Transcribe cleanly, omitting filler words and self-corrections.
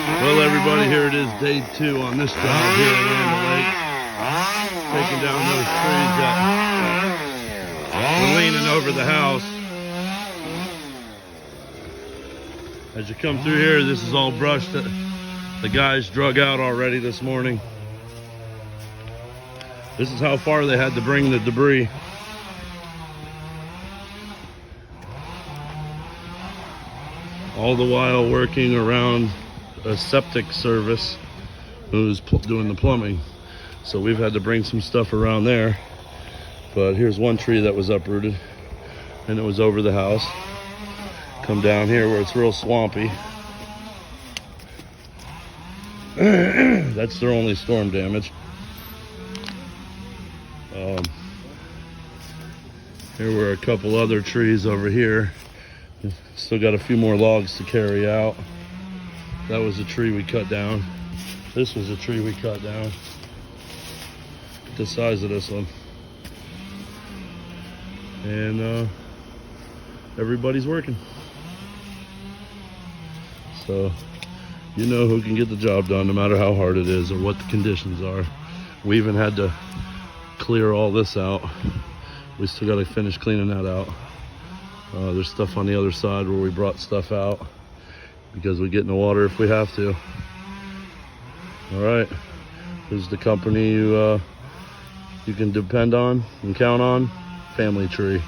Well, everybody, here it is, day 2 on this job here at Randall Lake. Taking down those trees that were leaning over the house. As you come through here, this is all brush that the guys drug out already this morning. This is how far they had to bring the debris. All the while working around a septic service who's doing the plumbing. So we've had to bring some stuff around there. But here's one tree that was uprooted and it was over the house. Come down here where it's real swampy. That's their only storm damage. Here were a couple other trees over here. Still got a few more logs to carry out. That was a tree we cut down. This was a tree we cut down. The size of this one. And everybody's working. So you know who can get the job done no matter how hard it is or what the conditions are. We even had to clear all this out. We still got to finish cleaning that out. There's stuff on the other side where we brought stuff out because we get in the water if we have to. All right, this is the company you can depend on and count on, Family Tree.